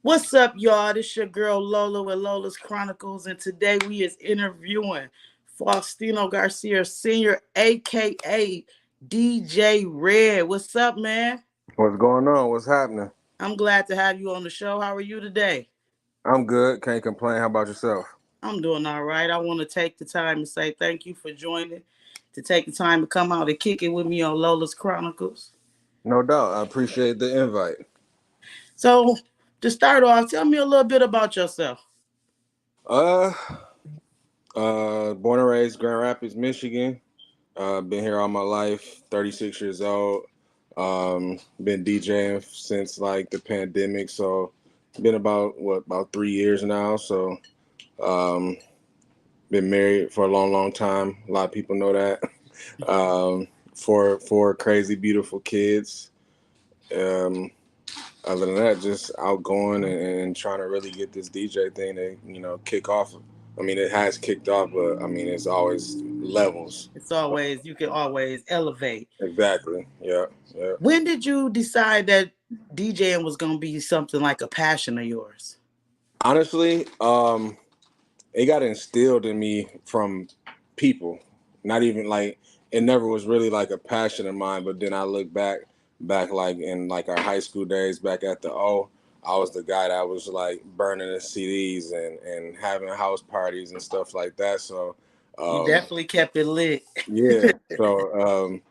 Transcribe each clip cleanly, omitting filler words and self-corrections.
What's up, y'all? This your girl Lola with Lola's Chronicles, and today we is interviewing Faustino Garcia Sr., aka DJ Red. What's up, man? What's going on? What's happening? I'm glad to have you on the show. How are you today? I'm good. Can't complain. How about yourself? I'm doing all right. I want to take the time to say thank you for joining, to take the time to come out and kick it with me on Lola's Chronicles. No doubt. I appreciate the invite. So, to start off, tell me a little bit about yourself. Uh, Born and raised Grand Rapids, Michigan. Been here all my life. 36 years old. Been DJing since like the pandemic. So, been about 3 years now. So, um, been married for a long, long time. A lot of people know that. Four crazy, beautiful kids. Um, Other than that, just outgoing and trying to really get this DJ thing to kick off. I mean, it has kicked off, but I mean, it's always levels. You can always elevate. Exactly. Yeah. Yeah. When did you decide that DJing was going to be something like a passion of yours? Honestly, it got instilled in me from people. Not even like it never was really like a passion of mine. But then I look back like in like our high school days, back at the I was the guy that was like burning the CDs and having house parties and stuff like that. So, You um, definitely kept it lit. yeah. So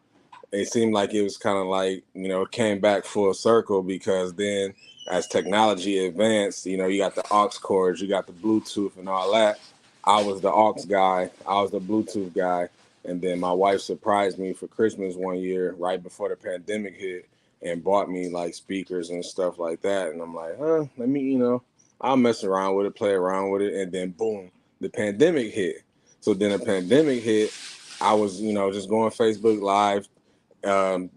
it seemed like it was kind of like it came back full circle because then as technology advanced, you got the aux cords, you got the Bluetooth and all that. I was the aux guy, I was the Bluetooth guy, and then my wife surprised me for Christmas one year right before the pandemic hit and bought me like speakers and stuff like that, and I'm like, let me I'll mess around with it, play around with it, and then boom, the pandemic hit. So then the pandemic hit, I was just going Facebook Live,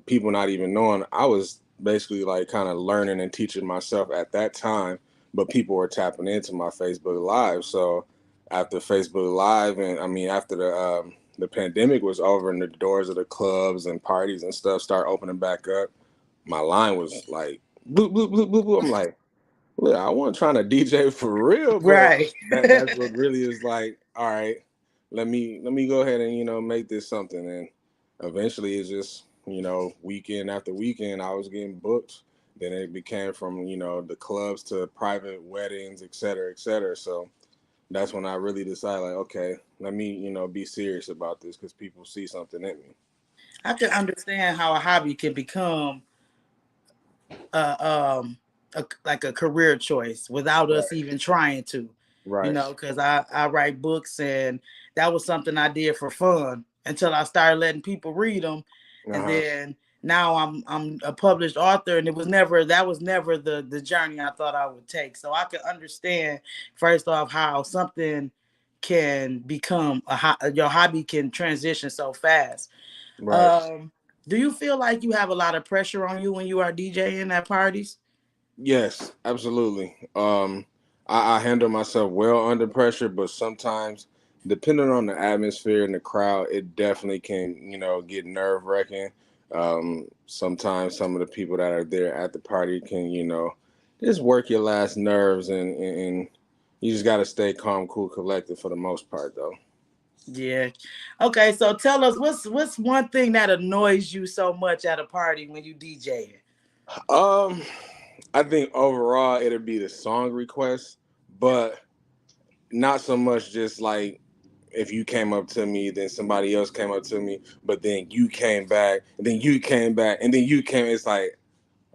people not even knowing I was basically like kind of learning and teaching myself at that time, but people were tapping into my Facebook Live. So after Facebook Live, and I mean after the pandemic was over and the doors of the clubs and parties and stuff start opening back up, my line was like bloop bloop bloop bloop bloop. I'm like, look, I wasn't trying to DJ for real, but Right. that's what really is like. All right, let me go ahead and make this something, and eventually it's just weekend after weekend I was getting booked. Then it became from the clubs to private weddings, et cetera, et cetera. So that's when I really decided like, okay, let me be serious about this because people see something in me. I can understand how a hobby can become uh, um, like a career choice without us Right, even trying to, right, because I write books and that was something I did for fun until I started letting people read them, uh and huh, then now I'm a published author, and that was never the journey I thought I would take. So I can understand first off how something can become your hobby can transition so fast. right. Um, do you feel like you have a lot of pressure on you when you are DJing at parties? Yes, absolutely. I handle myself well under pressure, but sometimes, depending on the atmosphere and the crowd, it definitely can, get nerve wracking. Sometimes some of the people that are there at the party can, just work your last nerves, and you just got to stay calm, cool, collected for the most part, though. Yeah. Okay, so tell us what's one thing that annoys you so much at a party when you DJing? Um, I think overall it'll be the song request, but not so much just like if you came up to me, then somebody else came up to me, but then you came back, and then you came back, and then you came. It's like,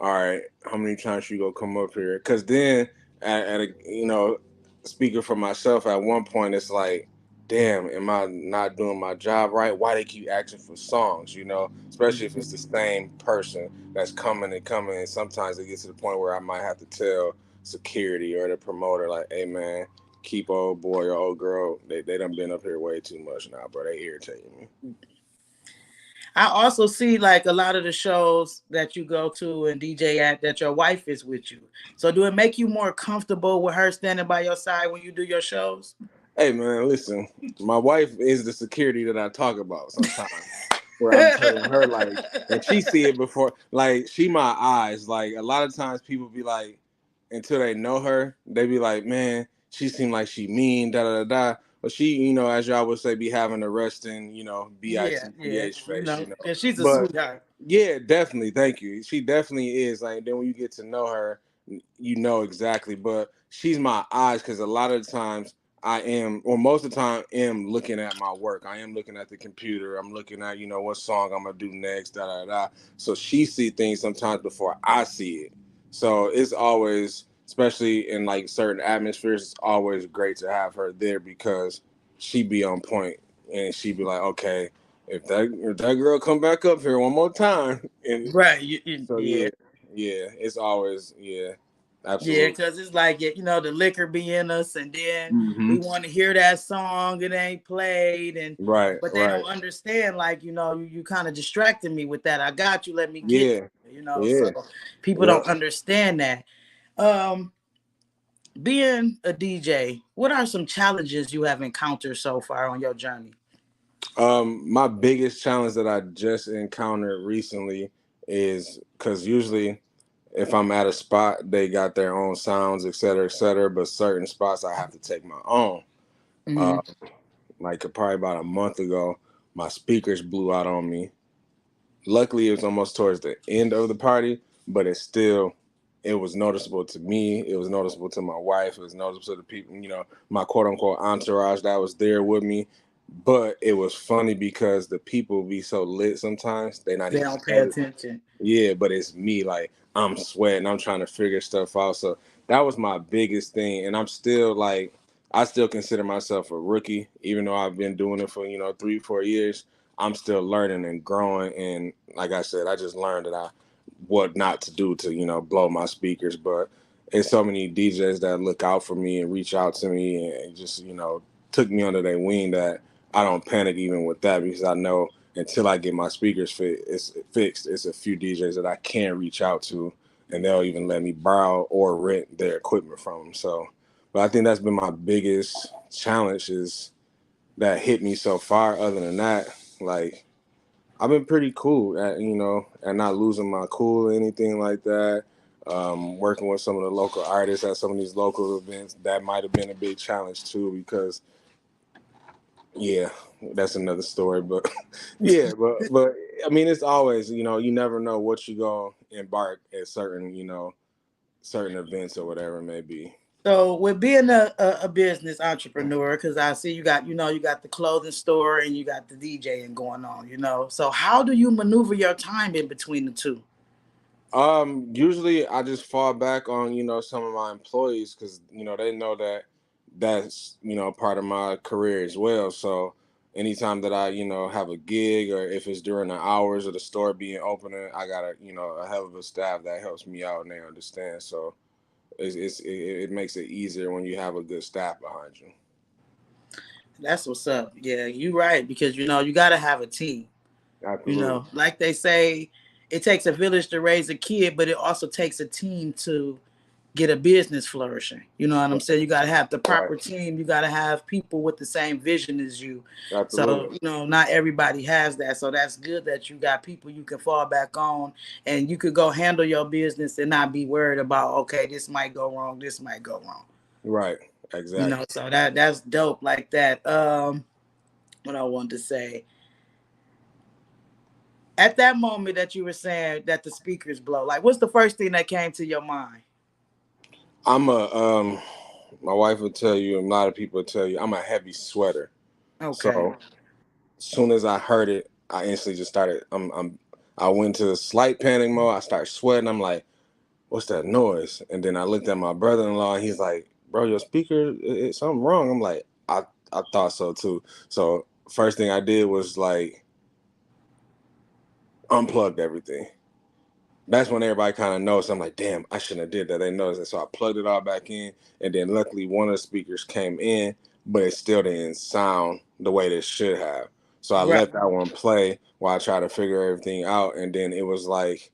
all right, how many times you gonna come up here? Because then, at a speaking for myself, at one point, it's like, damn, am I not doing my job right? Why they keep asking for songs? Especially if it's the same person that's coming and coming, and sometimes it gets to the point where I might have to tell security or the promoter, like, hey man, keep old boy or old girl. They done been up here way too much now, bro. They irritating me. I also see like a lot of the shows that you go to and DJ at that your wife is with you. So do it make you more comfortable with her standing by your side when you do your shows? Hey man, listen, my wife is the security that I talk about sometimes. Where I'm telling her like, and she see it before, like she my eyes. Like a lot of times people be like, until they know her, they be like, man, she seemed like she mean, da da da da. But she, you know, as y'all would say, be having a resting, you know, Yeah, yeah. bitch face, you know. And she's a But sweetheart. yeah, definitely. Thank you. She definitely is. Like then when you get to know her, you know exactly. But she's my eyes because a lot of the times I am, or most of the time, am looking at my work. I am looking at the computer. I'm looking at what song I'm gonna do next. Da da da. So she see things sometimes before I see it. So it's always, especially in like certain atmospheres, it's always great to have her there because she be on point and she be like, okay, if that girl come back up here one more time, and Right. so Yeah. yeah, it's always Yeah, absolutely. because it's like the liquor be in us, and then Hmm. we want to hear that song. It ain't played, and Right, but they right, don't understand. Like you kind of distracted me with that. I got you. Let me get yeah, you. So yeah, people yeah. don't understand that. Um, being a DJ, what are some challenges you have encountered so far on your journey? My biggest challenge that I just encountered recently is because usually if I'm at a spot, they got their own sounds, et cetera, et cetera. But certain spots, I have to take my own. Hmm. Uh, like probably about a month ago, my speakers blew out on me. Luckily, it was almost towards the end of the party, but it was noticeable to me. It was noticeable to my wife. It was noticeable to the people, my quote unquote entourage that was there with me. But it was funny because the people be so lit sometimes they not They even don't pay notice. attention. Yeah, but it's me. Like I'm sweating. I'm trying to figure stuff out. So that was my biggest thing, and I'm still like, I still consider myself a rookie, even though I've been doing it for 3, 4 years. I'm still learning and growing, and like I said, I just learned that I what not to do to blow my speakers. But it's so many DJs that look out for me and reach out to me and just took me under their wing that I don't panic even with that because I know until I get my speakers fixed, it's a few DJs that I can reach out to, and they'll even let me borrow or rent their equipment from them. So, but I think that's been my biggest challenge is that hit me so far. Other than that, like I've been pretty cool at at not losing my cool or anything like that. Working with some of the local artists at some of these local events, that might have been a big challenge too because yeah, that's another story. But yeah, but I mean, it's always you never know what you go embark at certain certain events or whatever it may be. So with being a business entrepreneur, because I see you got the clothing store and you got the DJing going on. So how do you maneuver your time in between the two? Usually I just fall back on some of my employees because they know that that's part of my career as well. So anytime that I have a gig or if it's during the hours of the store being open, I got a hell of a staff that helps me out and they understand. So it makes it easier when you have a good staff behind you. That's what's up. Yeah, you right because you got to have a team. Absolutely. Like they say, it takes a village to raise a kid, but it also takes a team to get a business flourishing. You know what I'm saying? You got to have the Right. proper team. You got to have people with the same vision as you. Absolutely. So, not everybody has that. So that's good that you got people you can fall back on and you could go handle your business and not be worried about, okay, this might go wrong, this might go wrong. Right. Exactly. So that's dope like that. What I wanted to say. At that moment that you were saying that the speakers blow, like what's the first thing that came to your mind? I'm a my wife will tell you, and a lot of people will tell you, I'm a heavy sweater. Okay. So as soon as I heard it, I instantly just started. I went to slight panic mode. I started sweating. I'm like, "What's that noise?" And then I looked at my brother-in-law. And he's like, "Bro, your speaker, something wrong." I'm like, I thought so too." So first thing I did was like unplugged everything. That's when everybody kind of knows. I'm like, damn, I shouldn't have did that. They noticed it. So I plugged it all back in. And then luckily one of the speakers came in, but it still didn't sound the way that it should have. So I Right. let that one play while I tried to figure everything out. And then it was like,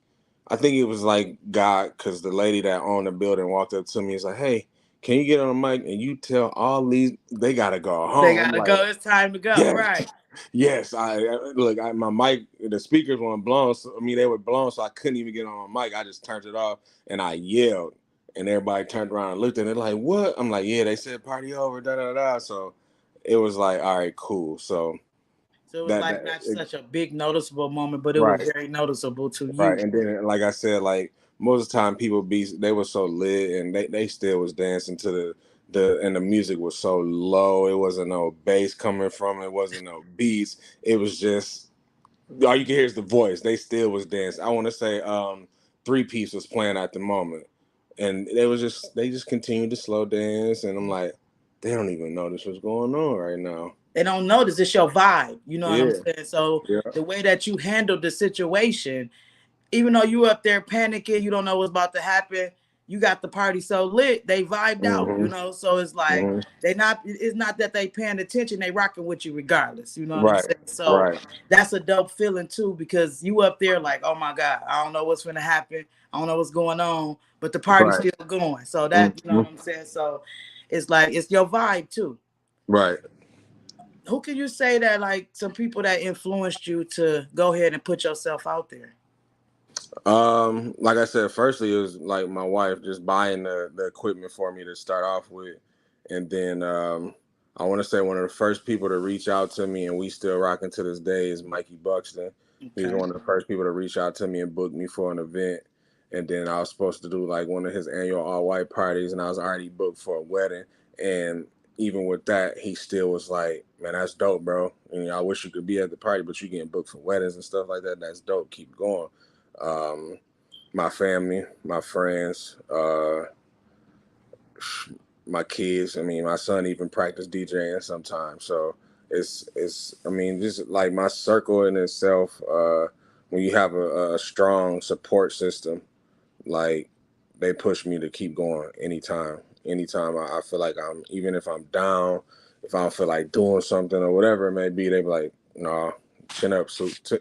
I think it was like God, because the lady that owned the building walked up to me and was like, hey, can you get on the mic and you tell all these, they got to go They home. I'm gotta like, go. It's time to go. yes, Right. yes. My mic, the speakers weren't blown. So, I mean, they were blown, so I couldn't even get on my mic. I just turned it off and I yelled. and everybody turned around and looked at it like, what? I'm like, yeah, they said party over, da da da. So it was like, all right, cool. So So it was that like that not it, such a big noticeable moment, but it was right, very noticeable to you. right. And then like I said, like most of the time people they were so lit and they still was dancing to the and the music was so low. It wasn't no bass coming from it, wasn't no beats. It was just all you can hear is the voice. They still was dancing. I want to say Three Piece was playing at the moment. And they just continued to slow dance and I'm like, they don't even know this was going on right now. They don't notice it's your vibe. You know what I'm Yeah. saying? So Yeah. the way that you handled the situation, even though you up there panicking, you don't know what's about to happen. You got the party so lit, they vibed out, Hmm. So it's like Hmm. they not. It's not that they paying attention; they rocking with you regardless. You know what I'm Right. saying? So Right. that's a dope feeling too, because you up there like, oh my god, I don't know what's gonna happen, I don't know what's going on, but the party's Right. still going. So that you know Hmm. what I'm saying. So it's like it's your vibe too. Right. Who can you say that like some people that influenced you to go ahead and put yourself out there? Like I said, firstly, it was like my wife just buying the equipment for me to start off with, and then I want to say one of the first people to reach out to me, and we still rocking to this day, is Mikey Buxton. He was Okay. one of the first people to reach out to me and book me for an event, and then I was supposed to do like one of his annual all white parties, and I was already booked for a wedding, and even with that, he still was like, "Man, that's dope, bro. And I wish you could be at the party, but you getting booked for weddings and stuff like that. That's dope. Keep going." Um, my family, my friends, my kids. I mean, my son even practice DJing sometimes. So it's. I mean, just like my circle in itself. When you have a strong support system, like they push me to keep going anytime. Anytime I feel like I'm, even if I'm down, if I don't feel like doing something or whatever it may be, they be like, "Nah, chin up,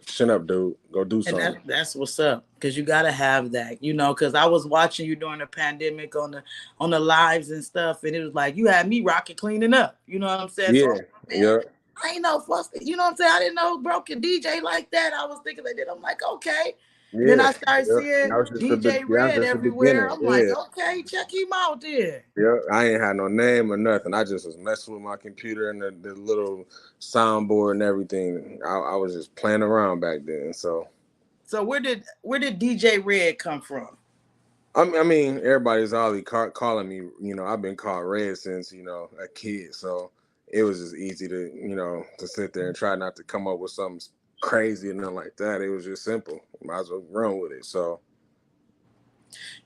chin up, dude. Go do And something." that's what's up, because you gotta have that, because I was watching you during the pandemic on the lives and stuff, and it was like you had me rocking cleaning up. You know what I'm saying? So I'm Yeah, like, man, yeah, I ain't know fuss. You know what I'm saying? I didn't know broken DJ like that. I was thinking like that. I'm like, okay. And then yeah, I started yeah. seeing That was just DJ that was Red just the everywhere. beginning. I'm like, Yeah, okay, check him out there. yeah. I ain't had no name or nothing. I just was messing with my computer and the little soundboard and everything. I was just playing around back then. So So where did DJ Red come from? I mean, everybody's already calling me. I've been called Red since a kid. So it was just easy to sit there and try not to come up with something crazy and nothing like that. It was just simple. Might as well run with it. So.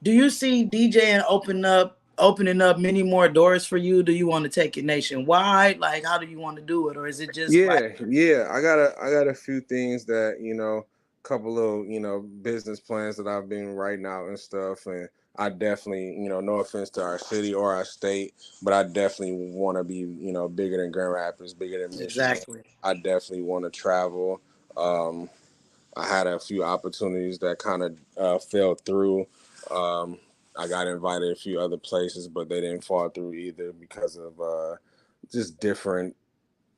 Do you see DJing opening up many more doors for you? Do you want to take it nationwide? Like, how do you want to do it, or is it just like Yeah, yeah. I got a few things that couple of business plans that I've been writing out and stuff, and I definitely no offense to our city or our state, but I definitely want to be bigger than Grand Rapids, bigger than Michigan. exactly? I definitely want to travel. Um, I had a few opportunities that kind of fell through. Um, I got invited a few other places, but they didn't fall through either because of just different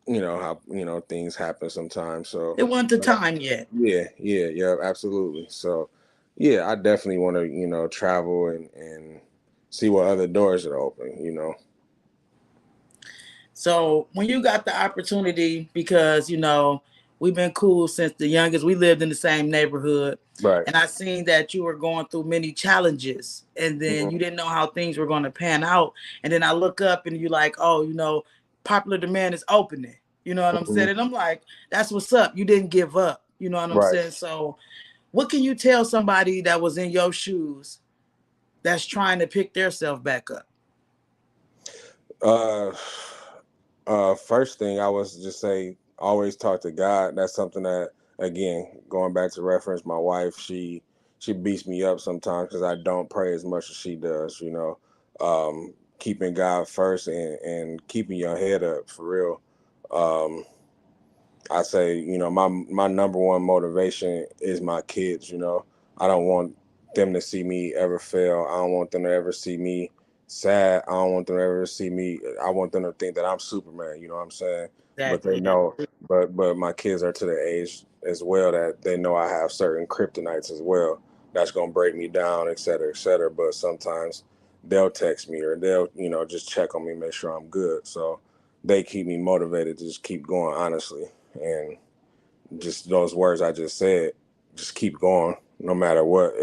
how things happen sometimes. So It wasn't the time yet. yeah, yeah, yeah, absolutely. So yeah, I definitely want to travel and see what other doors are open. So when you got the opportunity, because we've been cool since the youngest, we lived in the same neighborhood, Right. and I seen that you were going through many challenges, and then you Hmm. didn't know how things were going to pan out, and then I look up and you like, oh, popular demand is opening. You know what I'm Hmm. saying? And I'm like, that's what's up. You didn't give up. You know what I'm Right. saying? So what can you tell somebody that was in your shoes that's trying to pick themselves back up? Uh, first thing I was just say, always talk to God. That's something that, again, going back to reference, my wife, she beats me up sometimes because I don't pray as much as she does. Keeping God first and keeping your head up for real. Um, I say, my number one motivation is my kids. I don't want them to see me ever fail. I don't want them to ever see me sad. I don't want them to ever see me. I want them to think that I'm Superman. You know what I'm saying? But they Exactly. know. But my kids are to the age as well that they know I have certain kryptonites as well. That's gonna break me down, et cetera, et cetera. But sometimes they'll text me or they'll, just check on me, make sure I'm good. So they keep me motivated to just keep going, honestly. And just those words I just said, just keep going no matter what.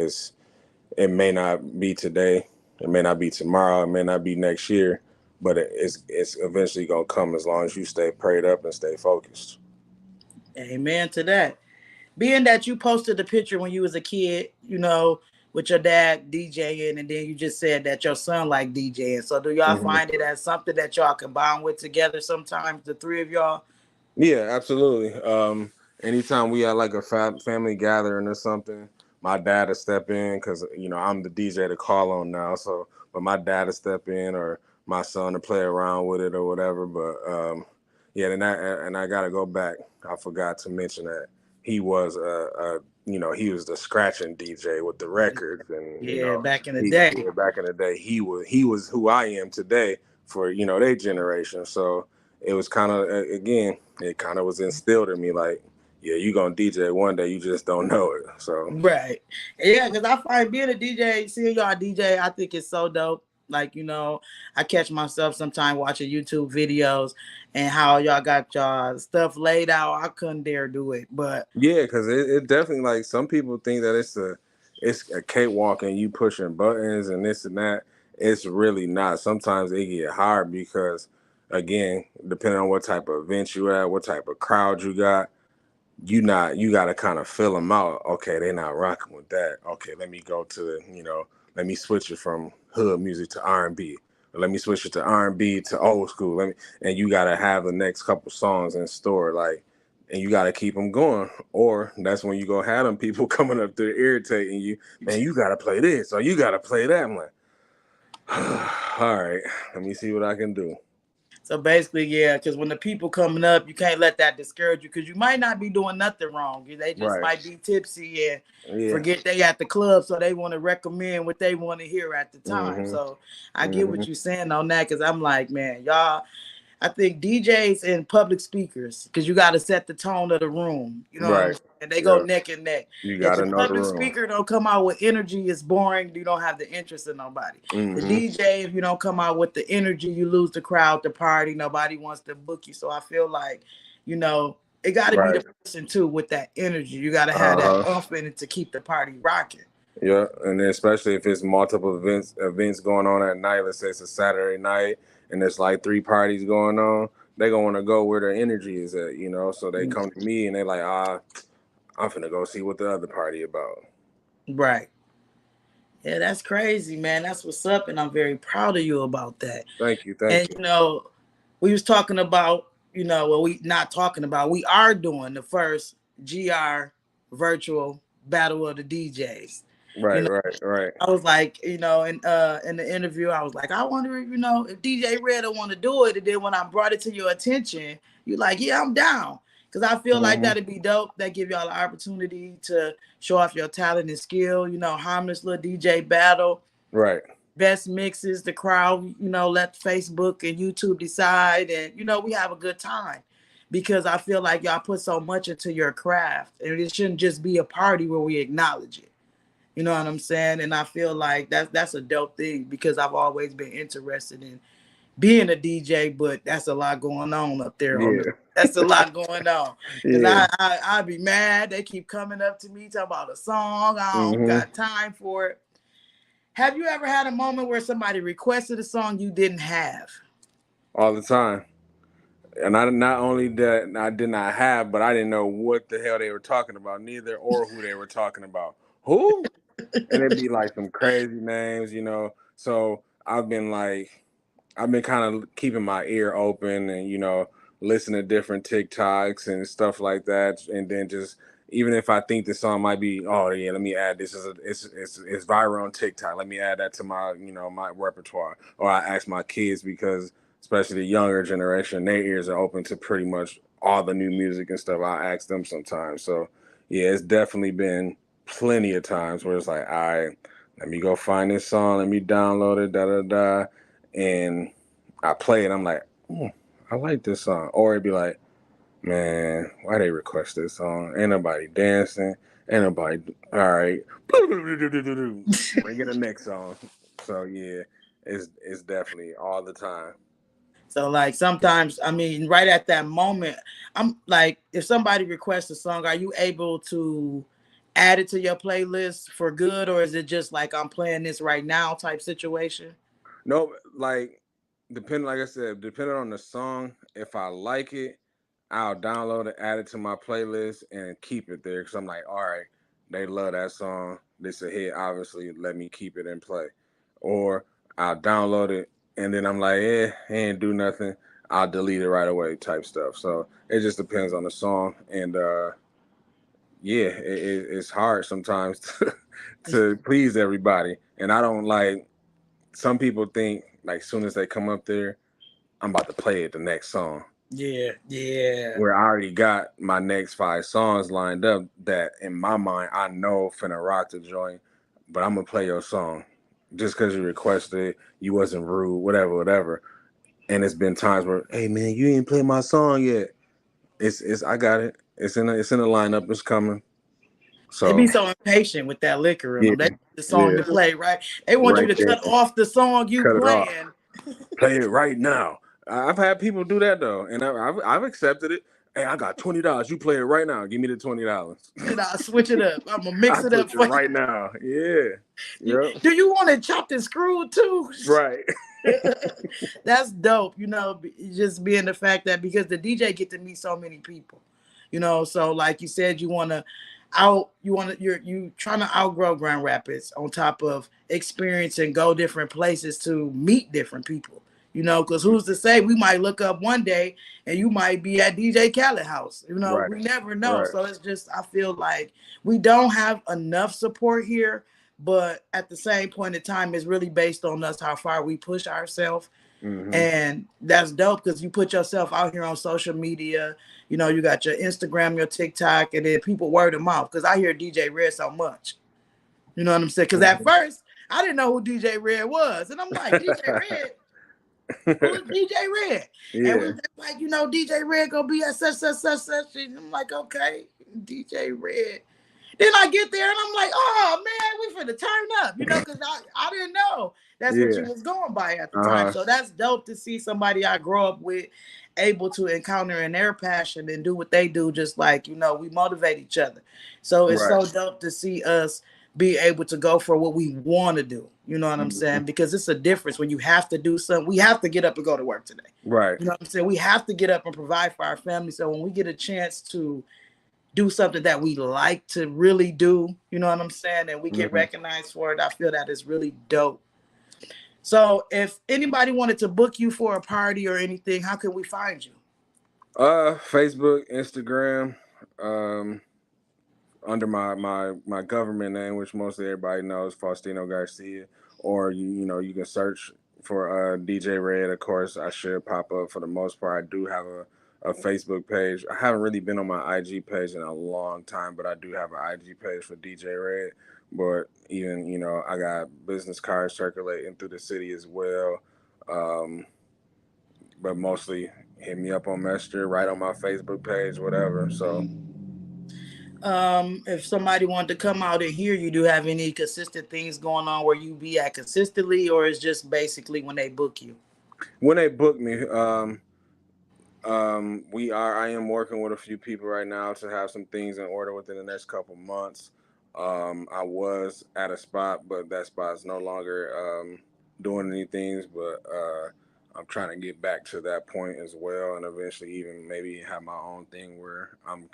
It may not be today, it may not be tomorrow, it may not be next year, but it's eventually gonna come as long as you stay prayed up and stay focused. Amen to that. Being that you posted the picture when you was a kid, with your dad DJing, and then you just said that your son like DJing. So do y'all Hmm. find it as something that y'all can bond with together sometimes, the three of y'all? Yeah, absolutely. Anytime we had like a family gathering or something, my dad would step in because I'm the DJ to call on now. So, but my dad would step in or my son to play around with it or whatever. But yeah, and I gotta go back. I forgot to mention that he was he was the scratching DJ with the records, and Yeah, back in the he day. yeah, back in the day he was who I am today for their generation. So it was kind of again, it kind of was instilled in me like, yeah, you gonna DJ one day, you just don't know it. So Right. Yeah, because I find being a DJ, seeing y'all DJ, I think it's so dope. Like, I catch myself sometime watching YouTube videos and how y'all got y'all stuff laid out. I couldn't dare do it. But yeah, because it definitely, like, some people think that it's a cakewalk and you pushing buttons and this and that. It's really not. Sometimes it get hard because, again, depending on what type of event you at, what type of crowd you got, you got to kind of fill them out. Okay, they're not rocking with that. Okay, let me go to let me switch it from hood music to R&B. Let me switch it to R&B to old school. And you got to have the next couple songs in store, like, and you got to keep them going. Or that's when you go have them people coming up there irritating you. Man, you got to play this or you got to play that. I'm like, all right, let me see what I can do. so basically, yeah, because when the people coming up, you can't let that discourage you because you might not be doing nothing wrong. They just Right. might be tipsy and Yeah. forget they at the club, so they want to recommend what they want to hear at the time. Mm-hmm. So I get Mm-hmm. what you're saying on that because I'm like, man, y'all, I think DJs and public speakers, because you got to set the tone of the room. You know what I'm Right. saying? They go Yeah. neck and neck. You If got the to know the public room. speaker don't come out with energy, it's boring. You don't have the interest in nobody. The Mm-hmm. DJ, if you don't come out with the energy, you lose the crowd, the party. Nobody wants to book you. So I feel like, you know, it got to be Right. the person too with that energy. You got to have that Uh-huh. oomph in it to keep the party rocking. Yeah, and then especially if it's multiple events going on at night. Let's say it's a Saturday night and there's like three parties going on. They gonna want to go where their energy is at. So they come to me and they like, I'm finna go see what the other party about. Right. Yeah, that's crazy, man. That's what's up, and I'm very proud of you about that. Thank you, thank And you. we was talking about, well, we not talking about, we are doing the first GR virtual battle of the DJs. You Right, know, right, right, I was like, in the interview, I was like, I wonder if if DJ Red want to do it. And then when I brought it to your attention, you like, yeah, I'm down. Cause I feel like hmm that'd be dope. That give y'all the opportunity to show off your talent and skill. Harmless little DJ battle, right. best mixes, the crowd, let Facebook and YouTube decide, and we have a good time because I feel like y'all put so much into your craft, and it shouldn't just be a party where we acknowledge it. You know what I'm saying? And I feel like that's a dope thing because I've always been interested in being a DJ, but that's a lot going on up there on the. Yeah, That's a lot going on because yeah. I be mad. They keep coming up to me talking about a song. I don't hmm got time for it. Have you ever had a moment where somebody requested a song you didn't have? All the time. And I not only that I did not have, but I didn't know what the hell they were talking about, neither or who they were talking about. Who? And it'd be like some crazy names. So I've been kind of keeping my ear open and listen to different TikToks and stuff like that, and then just even if I think the song might be, oh yeah, let me add this as it's viral on TikTok. Let me add that to my my repertoire. Or I ask my kids because especially the younger generation, their ears are open to pretty much all the new music and stuff. I ask them sometimes. So yeah, it's definitely been plenty of times where it's like, all right, let me go find this song, let me download it, da da da, and I play it. I'm like, I like this song. Or it'd be like, man, why they request this song? Ain't nobody dancing. Ain't nobody. All right, bring it the next song. So yeah, It's definitely all the time. So like sometimes, I mean, right at that moment, I'm like, if somebody requests a song, are you able to add it to your playlist for good, or is it just like I'm playing this right now type situation? No, like like I said, depending on the song, if I like it, I'll download it, add it to my playlist, and keep it there. Cause I'm like, all right, they love that song. This a hit. Obviously, let me keep it in play. Or I'll download it, and then I'm like, it ain't do nothing. I'll delete it right away, type stuff. So it just depends on the song, and yeah, it's hard sometimes to please everybody. And I don't like. Some people think like soon as they come up there, I'm about to play it the next song. Yeah, yeah. Where I already got my next 5 songs lined up that in my mind I know finna rock the joint, but I'm gonna play your song just because you requested it, you wasn't rude, whatever, whatever. And it's been times where, hey man, you ain't played my song yet. It's I got it. It's in the lineup. It's coming. They So be so impatient with that liquor in yeah, them. They want the song yeah, to play right. They want you right to there. cut off the song you Cut it off. playing. Play it right now. I've had people do that though, and I've accepted it. Hey, I got $20. You play it right now. Give me the $20. And I switch it up. I'm gonna I mix it up switch it for you. right now. Yeah. Yep. Do you want it chopped and screwed too? Right. That's dope. Just being the fact that because the DJ get to meet so many people, so like you said, you trying to outgrow Grand Rapids on top of experience and go different places to meet different people. Because who's to say we might look up one day and you might be at DJ Khaled house. Right. We never know. Right. So it's just I feel like we don't have enough support here, but at the same point in time, it's really based on us how far we push ourselves. Mm-hmm. And that's dope because you put yourself out here on social media. You got your Instagram, your TikTok, and then people word of mouth. Because I hear DJ Red so much. You know what I'm saying? Because at first, I didn't know who DJ Red was. And I'm like, DJ Red? Who is DJ Red? And we Yeah. was like, DJ Red gonna be at such. And I'm like, okay, DJ Red. Then I get there and I'm like, oh man, we finna turn up, because I didn't know that's what you Yeah. was going by at the time. Uh-huh. So that's dope to see somebody I grow up with able to encounter in their passion and do what they do, just like, we motivate each other. So it's Right. so dope to see us be able to go for what we want to do. You know what I'm Mm-hmm. saying? Because it's a difference when you have to do something. We have to get up and go to work today. Right. You know what I'm saying? We have to get up and provide for our family. So when we get a chance to do something that we like to really do, you know what I'm saying, and we get Mm-hmm. recognized for it, I feel that is really dope. So if anybody wanted to book you for a party or anything, how can we find you? Facebook, Instagram, um, under my government name, which mostly everybody knows, Faustino Garcia, or you can search for DJ Red. Of course, I should pop up for the most part. I do have a Facebook page. I haven't really been on my IG page in a long time, but I do have an IG page for DJ Red. But even I got business cards circulating through the city as well. Um, but mostly hit me up on Messenger, right on my Facebook page, whatever. So If somebody wanted to come out and hear you, do you have any consistent things going on where you be at consistently, or is just basically when they book you? when they book me, I am working with a few people right now to have some things in order within the next couple months. I was at a spot, but that spot is no longer doing any things. But I'm trying to get back to that point as well, and eventually even maybe have my own thing where I'm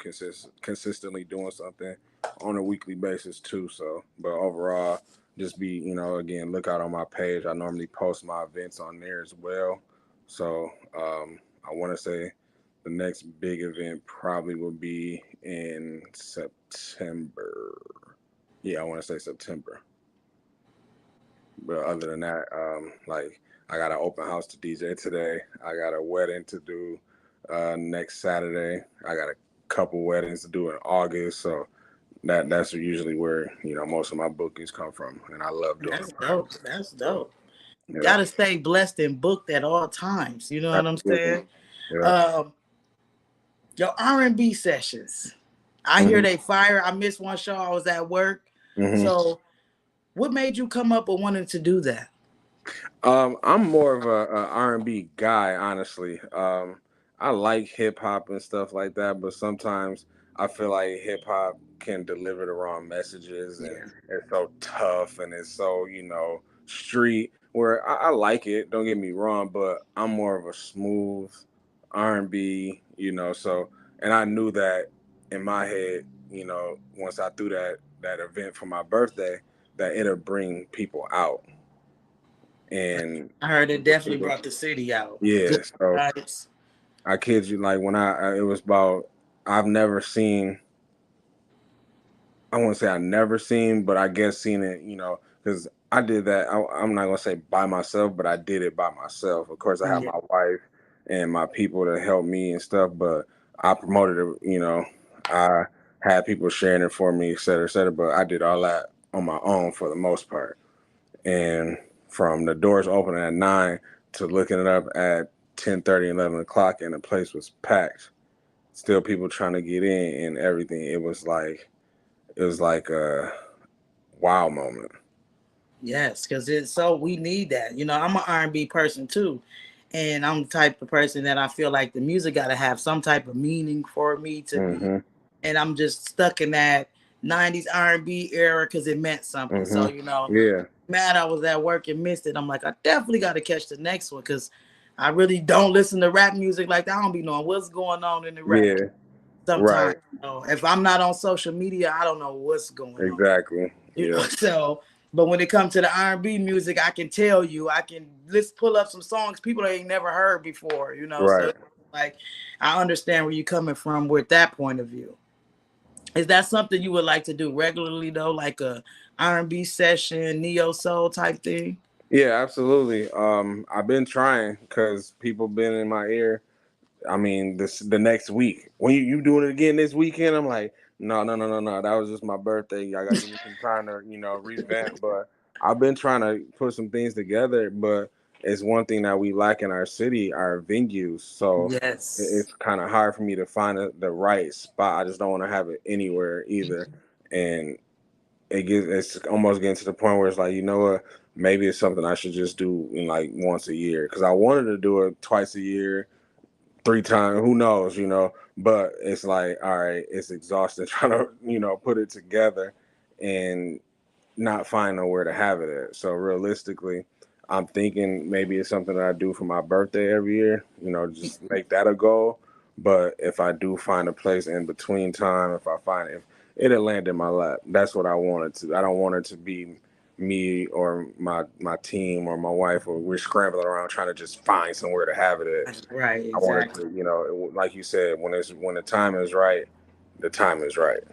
consistently doing something on a weekly basis too. So, but overall, just be again, look out on my page. I normally post my events on there as well. So I want to say the next big event probably will be in September. Yeah, I want to say September. But other than that, like I got an open house to DJ today. I got a wedding to do next Saturday. I got a couple weddings to do in August. So that's usually where most of my bookings come from, and I love doing That's them dope. parties. That's So dope. yeah, Gotta stay blessed and booked at all times. You know what I'm absolutely. saying? Yeah. Um, your R&B sessions. I hear Hmm. they fire. I missed one show. I was at work. Hmm. So what made you come up with wanting to do that? I'm more of a R&B guy, honestly. I like hip hop and stuff like that, but sometimes I feel like hip hop can deliver the wrong messages, and Yeah, it's so tough and it's so street. Where I like it, don't get me wrong, but I'm more of a smooth R&B, So, and I knew that in my head, once I threw that event for my birthday, that it'll bring people out and I heard it definitely people, brought the city out. Good yeah. So nights. I kid you, like when it was about, I've never seen. I won't say I never seen, but I guess seen it, because I did that. I'm not gonna say by myself, but I did it by myself. Of course, I have Yeah, my wife and my people to help me and stuff, but I promoted it. I had people sharing it for me, et cetera, et cetera. But I did all that on my own for the most part. And from the doors opening at 9 to looking it up at 10:30, 11 o'clock, and the place was packed. Still people trying to get in and everything. It was like a wow moment. yes, because it's so we need that. I'm an R&B person too, and I'm the type of person that I feel like the music got to have some type of meaning for me to be, Mhm. and I'm just stuck in that '90s R&B era because it meant something. So Mhm. Yeah. mad I was at work and missed it. I'm like, I definitely got to catch the next one because I really don't listen to rap music like that. I don't be knowing what's going on in the rap Yeah. sometimes. Right. If I'm not on social media, I don't know what's going on. Exactly. Yeah. So, but when it comes to the R&B music, I can tell you, let's pull up some songs people ain't never heard before. So Right. like I understand where you're coming from with that point of view. Is that something you would like to do regularly though, like a R&B session, neo soul type thing? Yeah, absolutely. I've been trying because people been in my ear. I mean, the next week. When you doing it again this weekend, I'm like, no, no, no, no, no. That was just my birthday. I gotta give me some time to, revamp. But I've been trying to put some things together. But it's one thing that we lack in our city, our venues. So Yes. it's kind of hard for me to find the right spot. I just don't want to have it anywhere either. And it's almost getting to the point where it's like, what? Maybe it's something I should just do in like once a year because I wanted to do it twice a year, 3 times, who knows, but it's like, all right, it's exhausting trying to, put it together and not find nowhere to have it at. So realistically, I'm thinking maybe it's something that I do for my birthday every year, just make that a goal. But if I do find a place in between time, if I find it, it'll land in my lap. That's what I want it to. I don't want it to be me or my team or my wife, or we're scrambling around trying to just find somewhere to have it at. Right, I wanted exactly. to, like you said, when the time is right, the time is right.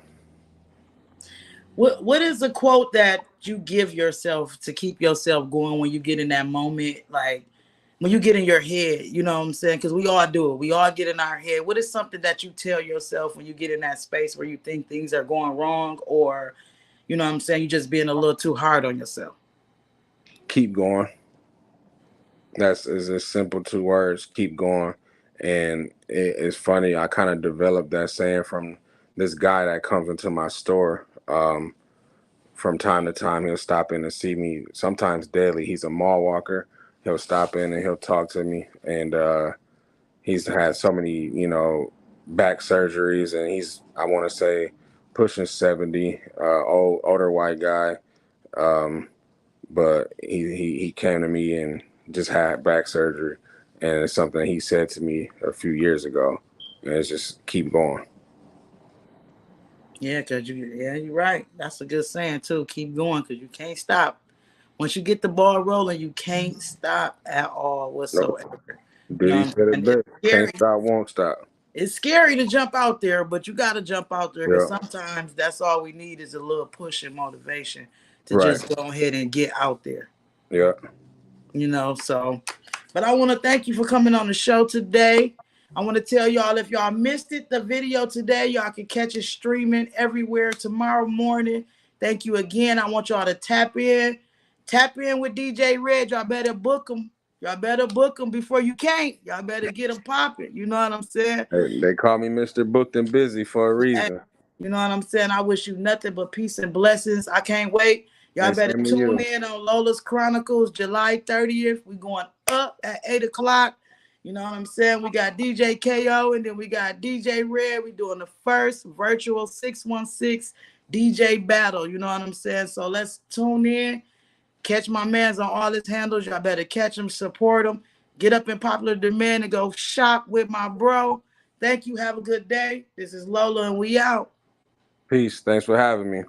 What is a quote that you give yourself to keep yourself going when you get in that moment, like when you get in your head, you know what I'm saying? Because we all do it. We all get in our head. What is something that you tell yourself when you get in that space where you think things are going wrong, or you know what I'm saying, you just being a little too hard on yourself? Keep going. That's is a simple 2 words. Keep going. And it's funny. I kind of developed that saying from this guy that comes into my store. From time to time, he'll stop in and see me. Sometimes daily. He's a mall walker. He'll stop in and he'll talk to me. And he's had so many, back surgeries, and he's, I want to say, pushing 70. Older white guy. Um, but he came to me and just had back surgery, and it's something he said to me a few years ago, and it's just keep going. Yeah, you're right. That's a good saying too. Keep going because you can't stop. Once you get the ball rolling, you can't stop at all Nope. whatsoever. You know Diddy what I'm said it saying? It's best. Can't scary. stop, won't stop. It's scary to jump out there, but you got to jump out there because Yeah. sometimes that's all we need is a little push and motivation to Right. just go ahead and get out there. Yeah. So, but I want to thank you for coming on the show today. I want to tell y'all, if y'all missed it, the video today, y'all can catch it streaming everywhere tomorrow morning. Thank you again. I want y'all to tap in with DJ Red. Y'all better book him. Y'all better book him before you can't. Y'all better get him popping. You know what I'm saying? They call me Mr. Booked and Busy for a Hey, reason. you know what I'm saying? I wish you nothing but peace and blessings. I can't wait Y'all And better same to tune you. in on Lola's Chronicles, July 30th. We going up at 8 o'clock. You know what I'm saying? We got DJ KO and then we got DJ Red. We doing the first virtual 616 DJ battle. You know what I'm saying? So let's tune in. Catch my mans on all his handles. Y'all better catch him, support him. Get up in popular demand and go shop with my bro. Thank you. Have a good day. This is Lola and we out. Peace. Thanks for having me.